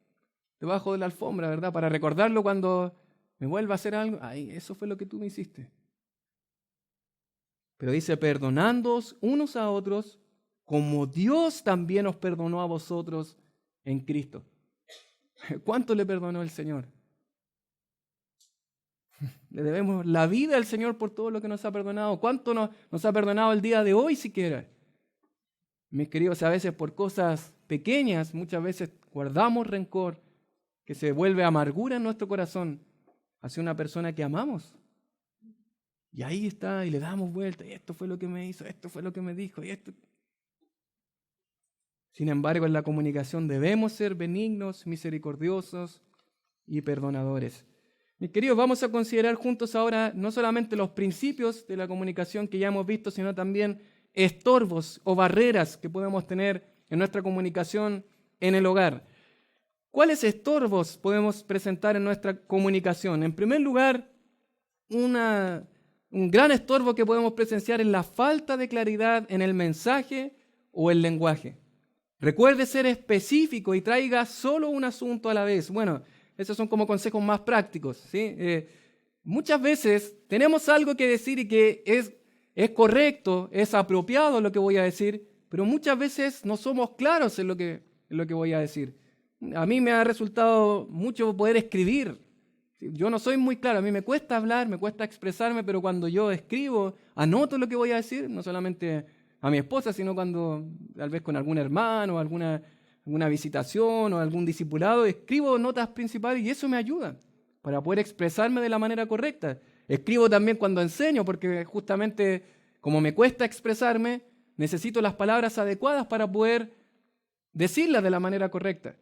debajo de la alfombra, ¿verdad? Para recordarlo cuando me vuelva a hacer algo. Ay, eso fue lo que tú me hiciste. Pero dice, perdonándoos unos a otros, como Dios también os perdonó a vosotros en Cristo. ¿Cuánto le perdonó el Señor? Le debemos la vida al Señor por todo lo que nos ha perdonado. ¿Cuánto nos ha perdonado el día de hoy siquiera? Mis queridos, a veces por cosas pequeñas, muchas veces guardamos rencor que se vuelve amargura en nuestro corazón hacia una persona que amamos. Y ahí está, y le damos vuelta, y esto fue lo que me hizo, esto fue lo que me dijo, y esto. Sin embargo, en la comunicación debemos ser benignos, misericordiosos y perdonadores. Mis queridos, vamos a considerar juntos ahora no solamente los principios de la comunicación que ya hemos visto, sino también estorbos o barreras que podemos tener en nuestra comunicación en el hogar. ¿Cuáles estorbos podemos presentar en nuestra comunicación? En primer lugar, un gran estorbo que podemos presenciar es la falta de claridad en el mensaje o el lenguaje. Recuerde ser específico y traiga solo un asunto a la vez. Bueno, esos son como consejos más prácticos, ¿sí? Muchas veces tenemos algo que decir y que es correcto, es apropiado lo que voy a decir, pero muchas veces no somos claros en lo que voy a decir. A mí me ha resultado mucho poder escribir. Yo no soy muy claro, a mí me cuesta hablar, me cuesta expresarme, pero cuando yo escribo, anoto lo que voy a decir, no solamente a mi esposa, sino cuando tal vez con algún hermano, alguna visitación o algún discipulado, escribo notas principales y eso me ayuda para poder expresarme de la manera correcta. Escribo también cuando enseño, porque justamente como me cuesta expresarme, necesito las palabras adecuadas para poder decirlas de la manera correcta.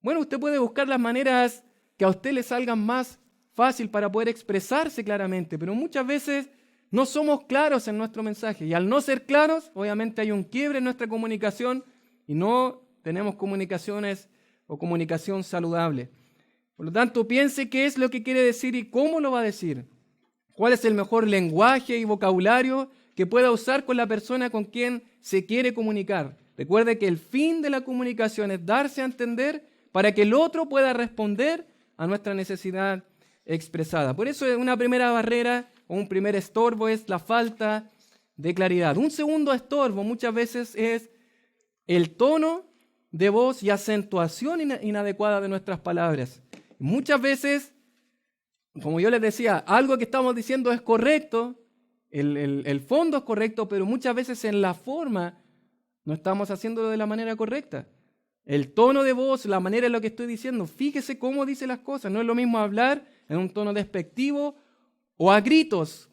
Bueno, usted puede buscar las maneras que a usted le salgan más fácil para poder expresarse claramente, pero muchas veces no somos claros en nuestro mensaje y al no ser claros, obviamente hay un quiebre en nuestra comunicación y no tenemos comunicaciones o comunicación saludable. Por lo tanto, piense qué es lo que quiere decir y cómo lo va a decir. ¿Cuál es el mejor lenguaje y vocabulario que pueda usar con la persona con quien se quiere comunicar? Recuerde que el fin de la comunicación es darse a entender para que el otro pueda responder a nuestra necesidad expresada. Por eso una primera barrera o un primer estorbo es la falta de claridad. Un segundo estorbo muchas veces es el tono de voz y acentuación inadecuada de nuestras palabras. Muchas veces, como yo les decía, algo que estamos diciendo es correcto, el fondo es correcto, pero muchas veces en la forma no estamos haciéndolo de la manera correcta. El tono de voz, la manera en lo que estoy diciendo, fíjese cómo dice las cosas. No es lo mismo hablar en un tono despectivo o a gritos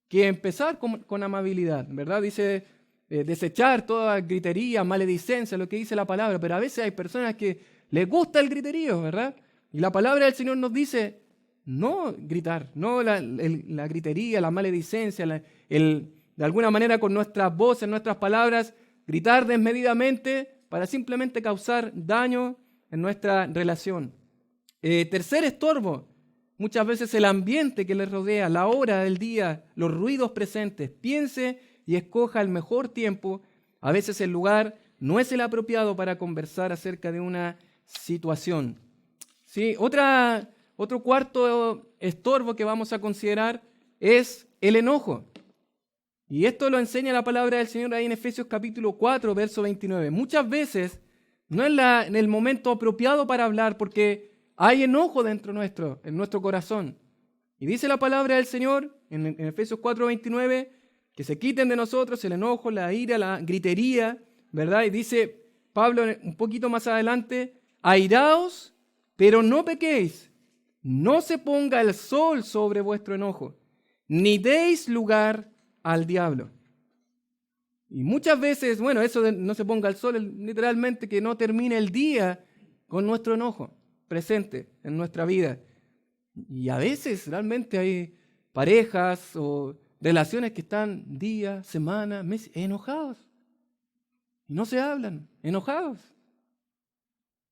que empezar con amabilidad, ¿verdad? Dice desechar toda gritería, maledicencia, lo que dice la palabra, pero a veces hay personas que les gusta el griterío, ¿verdad? Y la palabra del Señor nos dice, no gritar, no la gritería, la maledicencia, de alguna manera con nuestras voces, nuestras palabras, gritar desmedidamente para simplemente causar daño en nuestra relación. Tercer estorbo, muchas veces el ambiente que les rodea, la hora del día, los ruidos presentes. Piense y escoja el mejor tiempo. A veces el lugar no es el apropiado para conversar acerca de una situación. ¿Sí? Otro cuarto estorbo que vamos a considerar es el enojo. Y esto lo enseña la palabra del Señor ahí en Efesios capítulo 4, verso 29. Muchas veces no es en el momento apropiado para hablar porque hay enojo dentro nuestro, en nuestro corazón. Y dice la palabra del Señor en Efesios 4, 29, que se quiten de nosotros el enojo, la ira, la gritería, ¿verdad? Y dice Pablo un poquito más adelante, airaos, pero no pequéis, no se ponga el sol sobre vuestro enojo, ni deis lugar al diablo. Y muchas veces, bueno, eso de no se ponga el sol, literalmente que no termine el día con nuestro enojo presente en nuestra vida. Y a veces realmente hay parejas o relaciones que están días, semanas, meses, enojados. Y no se hablan, enojados.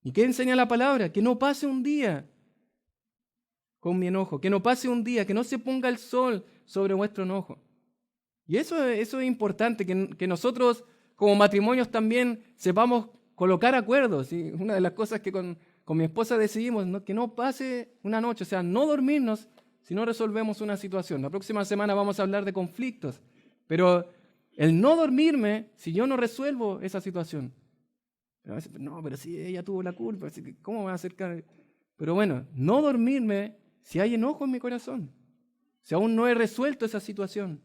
¿Y qué enseña la palabra? Que no pase un día con mi enojo, que no pase un día, que no se ponga el sol sobre vuestro enojo. Y eso es importante, que nosotros como matrimonios también sepamos colocar acuerdos. Y una de las cosas que con mi esposa decidimos, ¿no? Que no pase una noche, o sea, no dormirnos si no resolvemos una situación. La próxima semana vamos a hablar de conflictos, pero el no dormirme si yo no resuelvo esa situación. Pero a veces, no, pero si ella tuvo la culpa, así que ¿cómo va a acercar? Pero bueno, no dormirme si hay enojo en mi corazón, si aún no he resuelto esa situación.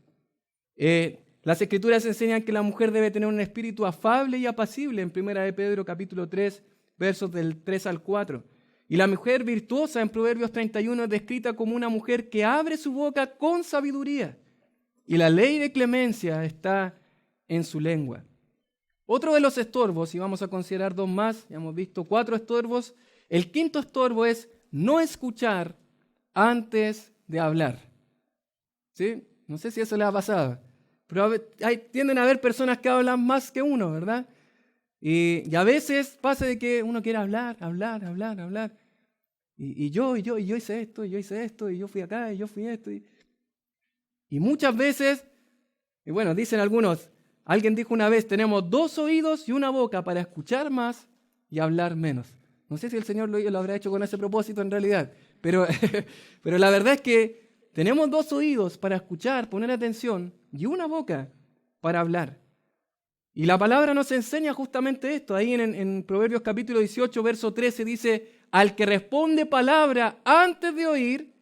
Las Escrituras enseñan que la mujer debe tener un espíritu afable y apacible en 1 de Pedro capítulo 3, versos del 3 al 4. Y la mujer virtuosa en Proverbios 31 es descrita como una mujer que abre su boca con sabiduría. Y la ley de clemencia está en su lengua. Otro de los estorbos, y vamos a considerar dos más, ya hemos visto 4 estorbos. El quinto estorbo es no escuchar antes de hablar. ¿Sí? No sé si eso le ha pasado, pero tienden a haber personas que hablan más que uno, ¿verdad? Y a veces pasa de que uno quiere hablar. Y yo hice esto, y yo fui acá, y yo fui esto. Y muchas veces, y bueno, dicen algunos, alguien dijo una vez, tenemos 2 oídos y una boca para escuchar más y hablar menos. No sé si el Señor lo habrá hecho con ese propósito en realidad, pero la verdad es que tenemos 2 oídos para escuchar, poner atención, y una boca para hablar. Y la palabra nos enseña justamente esto. Ahí en Proverbios capítulo 18, verso 13 dice, al que responde palabra antes de oír,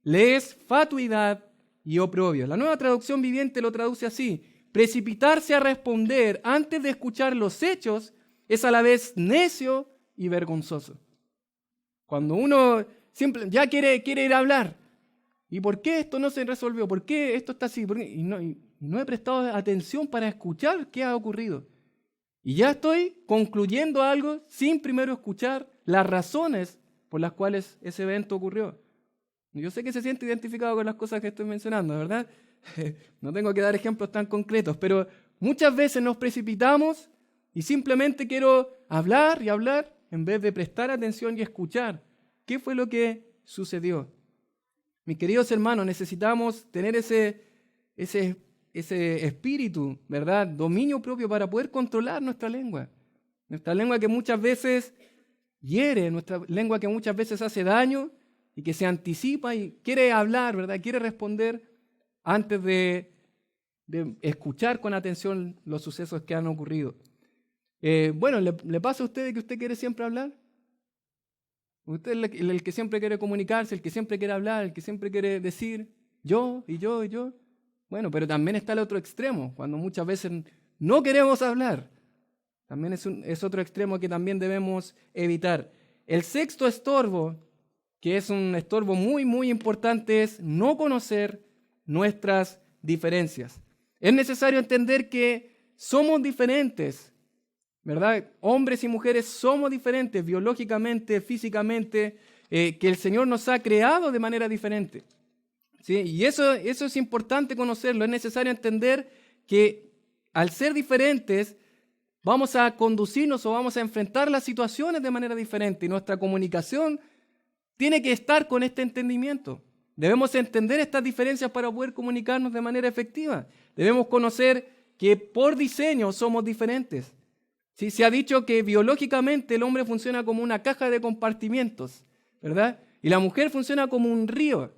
le es fatuidad y oprobio. La Nueva Traducción Viviente lo traduce así: precipitarse a responder antes de escuchar los hechos es a la vez necio y vergonzoso. Cuando uno ya quiere ir a hablar, ¿y por qué esto no se resolvió? ¿Por qué esto está así? Y no he prestado atención para escuchar qué ha ocurrido. Y ya estoy concluyendo algo sin primero escuchar las razones por las cuales ese evento ocurrió. Yo sé que se siente identificado con las cosas que estoy mencionando, ¿verdad? No tengo que dar ejemplos tan concretos, pero muchas veces nos precipitamos y simplemente quiero hablar y hablar en vez de prestar atención y escuchar qué fue lo que sucedió. Mis queridos hermanos, necesitamos tener ese espíritu, ¿verdad? Dominio propio para poder controlar nuestra lengua. Nuestra lengua que muchas veces hiere, nuestra lengua que muchas veces hace daño y que se anticipa y quiere hablar, ¿verdad? Quiere responder antes de escuchar con atención los sucesos que han ocurrido. Bueno, ¿le pasa a usted que usted quiere siempre hablar? Usted es el que siempre quiere comunicarse, el que siempre quiere hablar, el que siempre quiere decir yo. Bueno, pero también está el otro extremo, cuando muchas veces no queremos hablar. También es otro extremo que también debemos evitar. El sexto estorbo, que es un estorbo muy, muy importante, es no conocer nuestras diferencias. Es necesario entender que somos diferentes, ¿verdad? Hombres y mujeres somos diferentes biológicamente, físicamente, que el Señor nos ha creado de manera diferente. ¿Sí? Y eso es importante conocerlo. Es necesario entender que al ser diferentes, vamos a conducirnos o vamos a enfrentar las situaciones de manera diferente. Y nuestra comunicación tiene que estar con este entendimiento. Debemos entender estas diferencias para poder comunicarnos de manera efectiva. Debemos conocer que por diseño somos diferentes. ¿Sí? Se ha dicho que biológicamente el hombre funciona como una caja de compartimientos, ¿verdad? Y la mujer funciona como un río.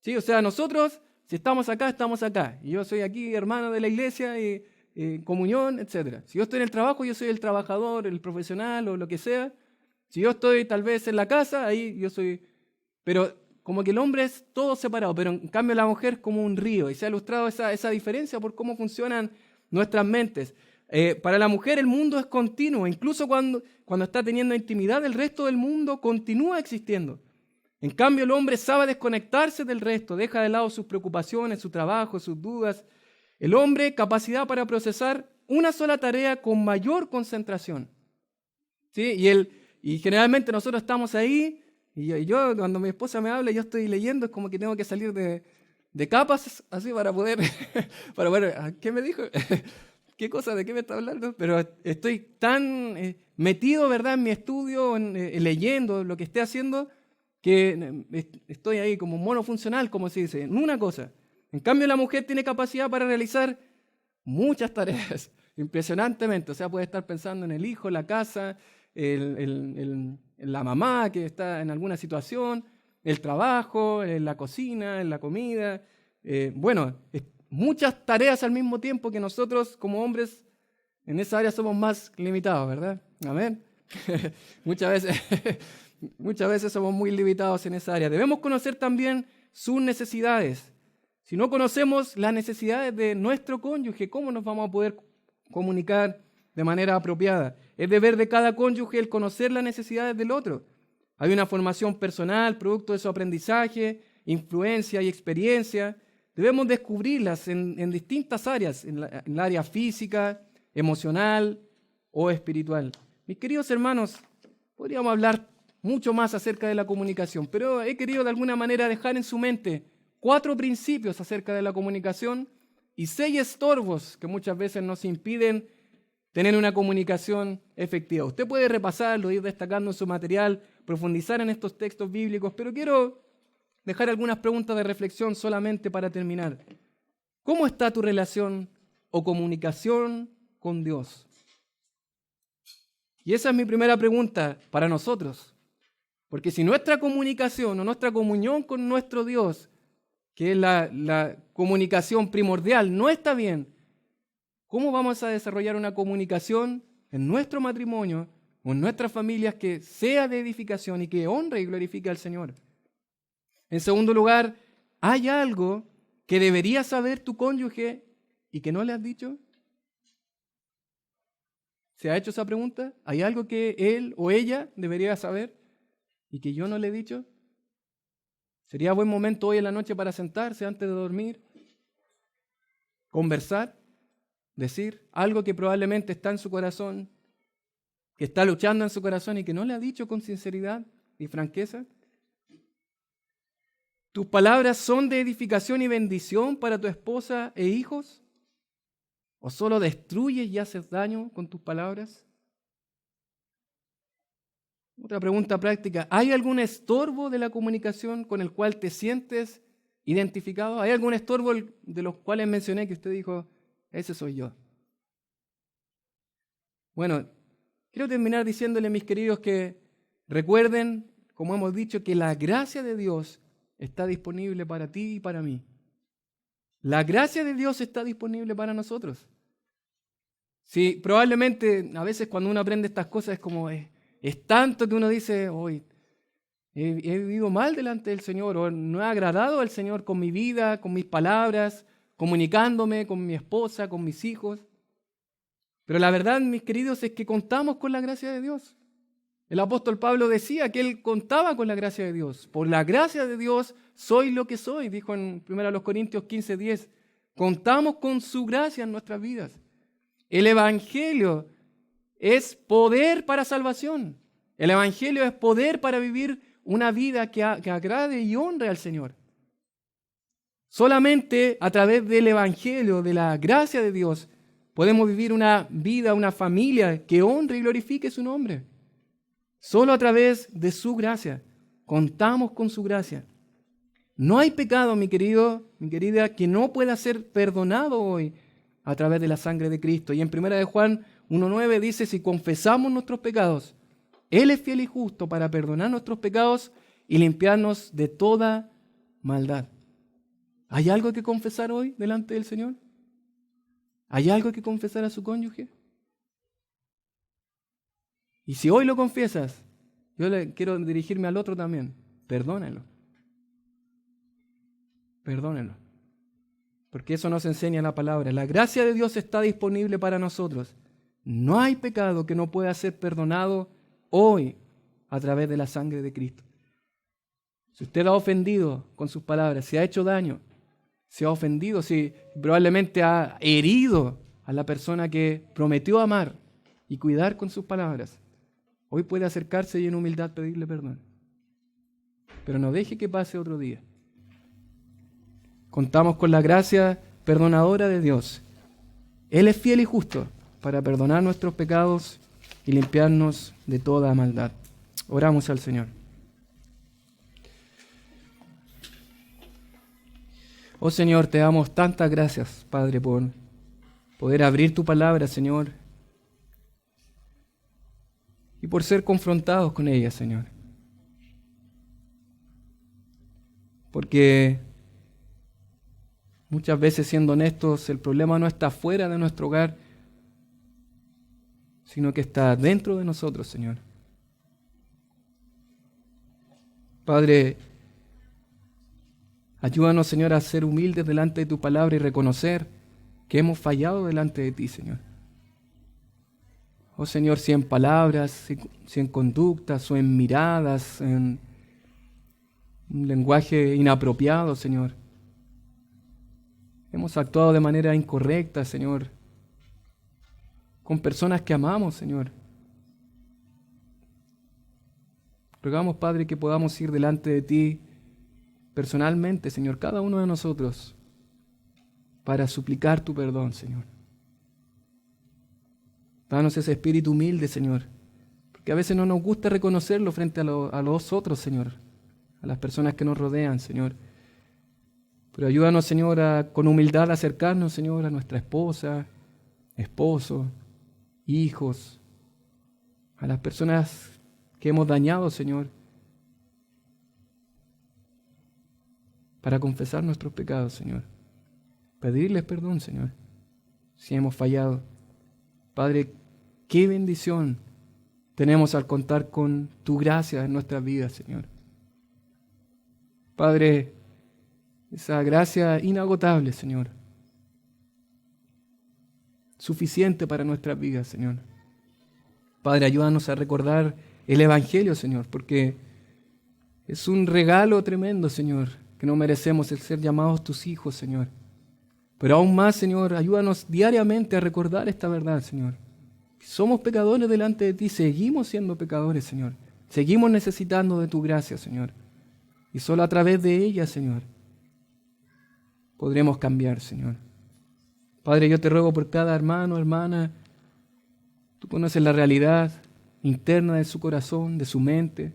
¿Sí? O sea, nosotros, si estamos acá, estamos acá. Y yo soy aquí hermano de la iglesia, y comunión, etc. Si yo estoy en el trabajo, yo soy el trabajador, el profesional o lo que sea. Si yo estoy tal vez en la casa, ahí yo soy... Pero como que el hombre es todo separado, pero en cambio la mujer es como un río. Y se ha ilustrado esa diferencia por cómo funcionan nuestras mentes. Para la mujer el mundo es continuo, incluso cuando está teniendo intimidad, el resto del mundo continúa existiendo. En cambio el hombre sabe desconectarse del resto, deja de lado sus preocupaciones, su trabajo, sus dudas. El hombre, capacidad para procesar una sola tarea con mayor concentración. ¿Sí? Y generalmente nosotros estamos ahí, y yo cuando mi esposa me habla, yo estoy leyendo, es como que tengo que salir de capas, así para poder, ¿qué me dijo? ¿Qué cosa? ¿De qué me está hablando? Pero estoy tan metido, ¿verdad?, en mi estudio, leyendo lo que esté haciendo, que estoy ahí como monofuncional, como se dice, en una cosa. En cambio, la mujer tiene capacidad para realizar muchas tareas, impresionantemente. O sea, puede estar pensando en el hijo, la casa, en la mamá que está en alguna situación, el trabajo, en la cocina, en la comida. Muchas tareas al mismo tiempo que nosotros como hombres en esa área somos más limitados, ¿verdad? Amén. Muchas veces somos muy limitados en esa área. Debemos conocer también sus necesidades. Si no conocemos las necesidades de nuestro cónyuge, ¿cómo nos vamos a poder comunicar de manera apropiada? Es deber de cada cónyuge el conocer las necesidades del otro. Hay una formación personal, producto de su aprendizaje, influencia y experiencia. Debemos descubrirlas en distintas áreas, en el área física, emocional o espiritual. Mis queridos hermanos, podríamos hablar mucho más acerca de la comunicación, pero he querido de alguna manera dejar en su mente 4 principios acerca de la comunicación y 6 estorbos que muchas veces nos impiden tener una comunicación efectiva. Usted puede repasarlo, ir destacando en su material, profundizar en estos textos bíblicos, pero quiero dejar algunas preguntas de reflexión solamente para terminar. ¿Cómo está tu relación o comunicación con Dios? Y esa es mi primera pregunta para nosotros. Porque si nuestra comunicación o nuestra comunión con nuestro Dios, que es la comunicación primordial, no está bien, ¿cómo vamos a desarrollar una comunicación en nuestro matrimonio o en nuestras familias que sea de edificación y que honre y glorifique al Señor? En segundo lugar, ¿hay algo que debería saber tu cónyuge y que no le has dicho? ¿Se ha hecho esa pregunta? ¿Hay algo que él o ella debería saber y que yo no le he dicho? ¿Sería buen momento hoy en la noche para sentarse antes de dormir? Conversar, decir algo que probablemente está en su corazón, que está luchando en su corazón y que no le ha dicho con sinceridad y franqueza. ¿Tus palabras son de edificación y bendición para tu esposa e hijos? ¿O solo destruyes y haces daño con tus palabras? Otra pregunta práctica. ¿Hay algún estorbo de la comunicación con el cual te sientes identificado? ¿Hay algún estorbo de los cuales mencioné que usted dijo, ese soy yo? Bueno, quiero terminar diciéndole, mis queridos, que recuerden, como hemos dicho, que la gracia de Dios está disponible para ti y para mí. La gracia de Dios está disponible para nosotros. Sí, probablemente a veces cuando uno aprende estas cosas es como, es tanto que uno dice, hoy he vivido mal delante del Señor, o no he agradado al Señor con mi vida, con mis palabras, comunicándome con mi esposa, con mis hijos. Pero la verdad, mis queridos, es que contamos con la gracia de Dios. El apóstol Pablo decía que él contaba con la gracia de Dios. Por la gracia de Dios soy lo que soy, dijo en 1 Corintios 15:10. Contamos con su gracia en nuestras vidas. El Evangelio es poder para salvación. El Evangelio es poder para vivir una vida que agrade y honre al Señor. Solamente a través del Evangelio, de la gracia de Dios, podemos vivir una vida, una familia que honre y glorifique su nombre. Solo a través de su gracia. Contamos con su gracia. No hay pecado, mi querido, mi querida, que no pueda ser perdonado hoy a través de la sangre de Cristo. Y en 1 Juan 1:9 dice, si confesamos nuestros pecados, Él es fiel y justo para perdonar nuestros pecados y limpiarnos de toda maldad. ¿Hay algo que confesar hoy delante del Señor? ¿Hay algo que confesar a su cónyuge? Y si hoy lo confiesas, yo le quiero dirigirme al otro también. Perdónenlo. Perdónenlo. Porque eso nos enseña la palabra. La gracia de Dios está disponible para nosotros. No hay pecado que no pueda ser perdonado hoy a través de la sangre de Cristo. Si usted ha ofendido con sus palabras, si ha hecho daño, si ha ofendido, si probablemente ha herido a la persona que prometió amar y cuidar con sus palabras, hoy puede acercarse y en humildad pedirle perdón. Pero no deje que pase otro día. Contamos con la gracia perdonadora de Dios. Él es fiel y justo para perdonar nuestros pecados y limpiarnos de toda maldad. Oramos al Señor. Oh Señor, te damos tantas gracias, Padre, por poder abrir tu palabra, Señor, y por ser confrontados con ella, Señor. Porque muchas veces, siendo honestos, el problema no está fuera de nuestro hogar, sino que está dentro de nosotros, Señor. Padre, ayúdanos, Señor, a ser humildes delante de tu palabra y reconocer que hemos fallado delante de ti, Señor. Oh Señor, si en palabras, si en conductas o en miradas, en un lenguaje inapropiado, Señor, hemos actuado de manera incorrecta, Señor, con personas que amamos, Señor. Rogamos, Padre, que podamos ir delante de ti personalmente, Señor, cada uno de nosotros, para suplicar tu perdón, Señor. Danos ese espíritu humilde, Señor, porque a veces no nos gusta reconocerlo frente a los otros, Señor, a las personas que nos rodean, Señor. Pero ayúdanos, Señor, a con humildad acercarnos, Señor, a nuestra esposa, esposo, hijos, a las personas que hemos dañado, Señor, para confesar nuestros pecados, Señor. Pedirles perdón, Señor, si hemos fallado. Padre, qué bendición tenemos al contar con tu gracia en nuestras vidas, Señor. Padre, esa gracia inagotable, Señor, suficiente para nuestras vidas, Señor. Padre, ayúdanos a recordar el Evangelio, Señor, porque es un regalo tremendo, Señor, que no merecemos el ser llamados tus hijos, Señor. Pero aún más, Señor, ayúdanos diariamente a recordar esta verdad, Señor. Somos pecadores delante de ti, seguimos siendo pecadores, Señor. Seguimos necesitando de tu gracia, Señor. Y solo a través de ella, Señor, podremos cambiar, Señor. Padre, yo te ruego por cada hermano, hermana. Tú conoces la realidad interna de su corazón, de su mente.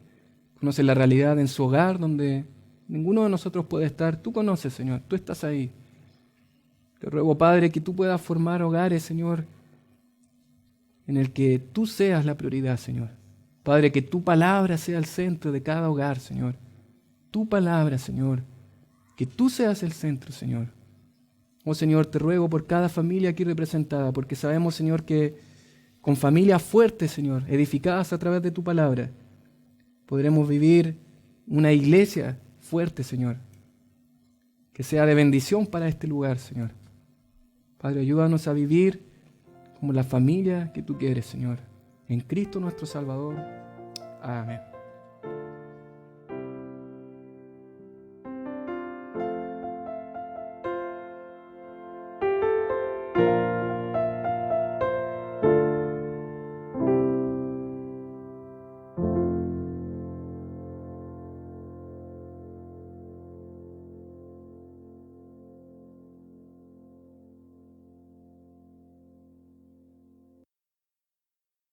Conoces la realidad en su hogar donde ninguno de nosotros puede estar. Tú conoces, Señor. Tú estás ahí. Te ruego, Padre, que tú puedas formar hogares, Señor, en el que tú seas la prioridad, Señor. Padre, que tu palabra sea el centro de cada hogar, Señor. Tu palabra, Señor. Que tú seas el centro, Señor. Oh, Señor, te ruego por cada familia aquí representada, porque sabemos, Señor, que con familias fuertes, Señor, edificadas a través de tu palabra, podremos vivir una iglesia fuerte, Señor, que sea de bendición para este lugar, Señor. Padre, ayúdanos a vivir como la familia que tú quieres, Señor. En Cristo nuestro Salvador. Amén.